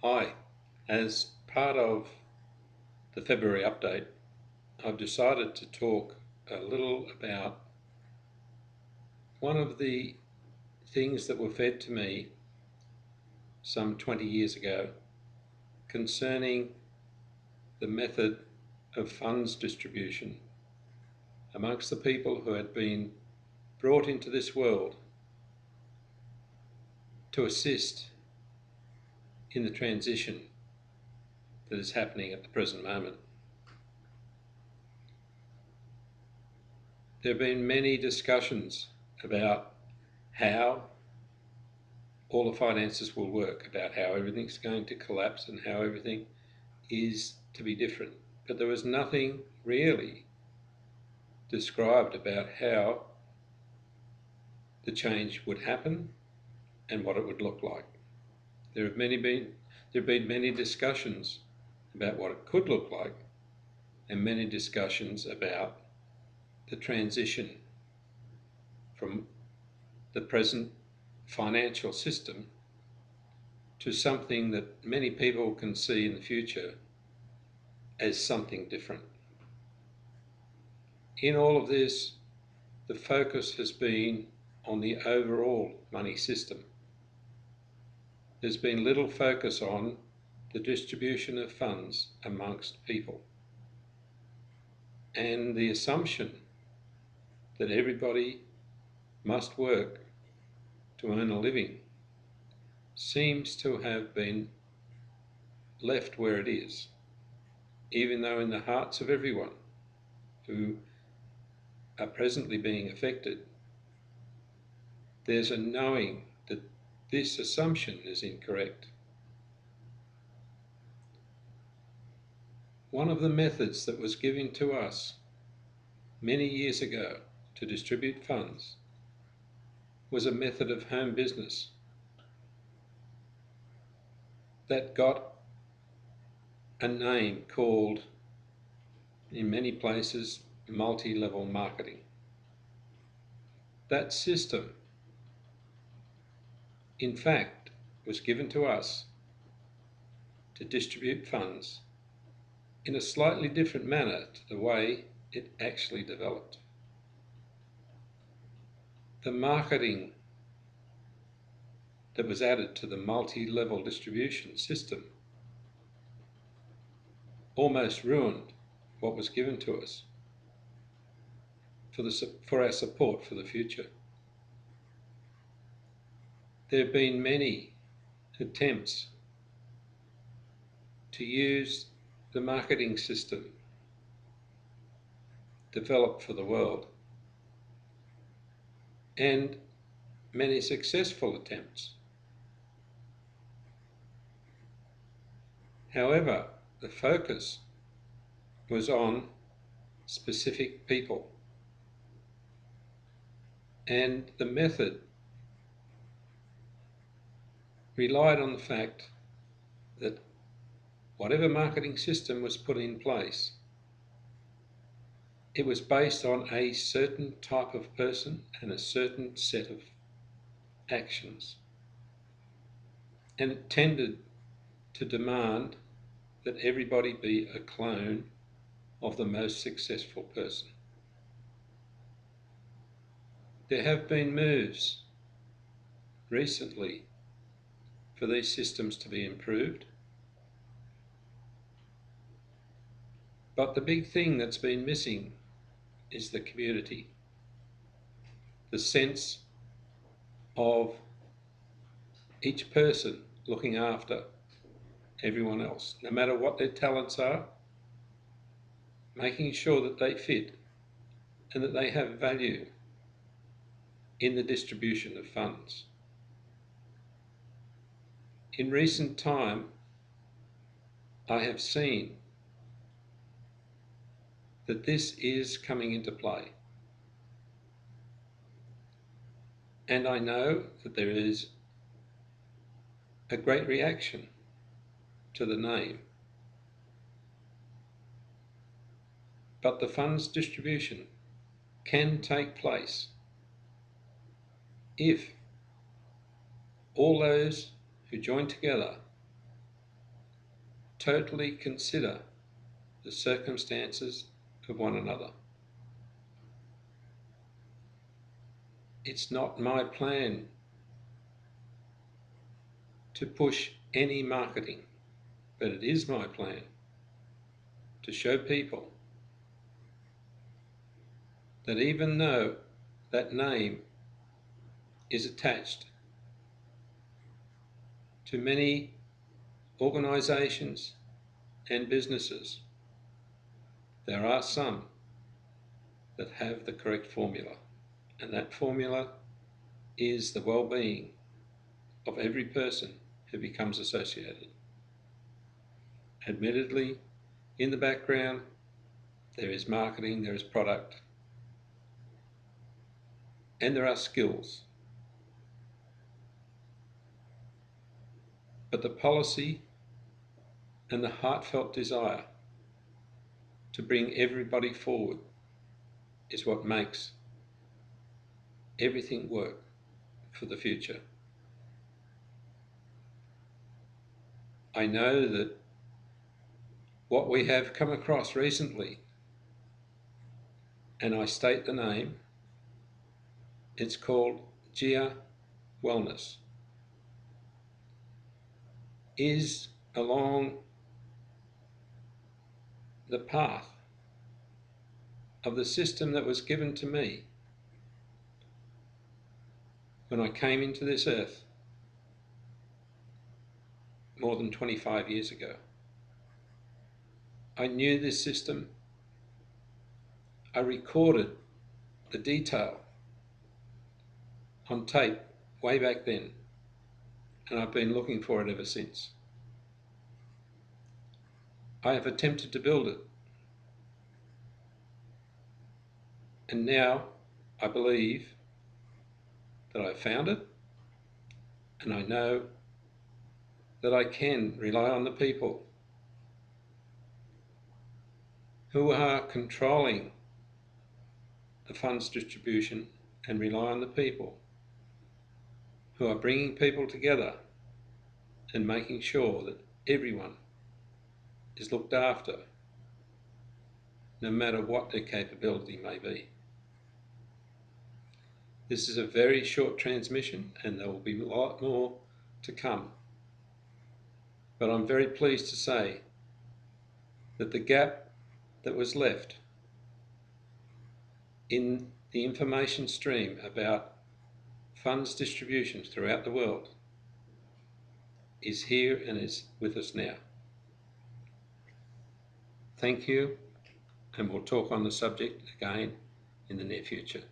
Hi, as part of the February update, I've decided to talk a little about one of the things that were fed to me some 20 years ago concerning the method of funds distribution amongst the people who had been brought into this world to assist in the transition that is happening at the present moment. There have been many discussions about how all the finances will work, about how everything's going to collapse and how everything is to be different. But there was nothing really described about how the change would happen and what it would look like. There have been many discussions about what it could look like, and many discussions about the transition from the present financial system to something that many people can see in the future as something different. In all of this, the focus has been on the overall money system. There's been little focus on the distribution of funds amongst people, and the assumption that everybody must work to earn a living seems to have been left where it is, even though in the hearts of everyone who are presently being affected, there's a knowing that this assumption is incorrect. One of the methods that was given to us many years ago to distribute funds was a method of home business that got a name called, in many places, multi-level marketing. That system, in fact, was given to us to distribute funds in a slightly different manner to the way it actually developed. The marketing that was added to the multi-level distribution system almost ruined what was given to us for our support for the future. There have been many attempts to use the marketing system developed for the world, and many successful attempts. However, the focus was on specific people, and the method relied on the fact that whatever marketing system was put in place, it was based on a certain type of person and a certain set of actions. And it tended to demand that everybody be a clone of the most successful person. There have been moves recently for these systems to be improved, but the big thing that's been missing is the community, the sense of each person looking after everyone else, no matter what their talents are, making sure that they fit and that they have value in the distribution of funds. In recent time, I have seen that this is coming into play. And I know that there is a great reaction to the name. But the funds distribution can take place if all those who join together totally consider the circumstances of one another. It's not my plan to push any marketing, but it is my plan to show people that even though that name is attached to many organisations and businesses, there are some that have the correct formula, and that formula is the well-being of every person who becomes associated. Admittedly, in the background, there is marketing, there is product, and there are skills. But the policy and the heartfelt desire to bring everybody forward is what makes everything work for the future. I know that what we have come across recently, and I state the name, it's called GIA Wellness, is along the path of the system that was given to me when I came into this earth more than 25 years ago. I knew this system. I recorded the detail on tape way back then, and I've been looking for it ever since. I have attempted to build it, and now I believe that I found it, and I know that I can rely on the people who are controlling the funds distribution, and rely on the people who are bringing people together and making sure that everyone is looked after, no matter what their capability may be. This is a very short transmission, and there will be a lot more to come. But I'm very pleased to say that the gap that was left in the information stream about funds distributions throughout the world is here and is with us now. Thank you, and we'll talk on the subject again in the near future.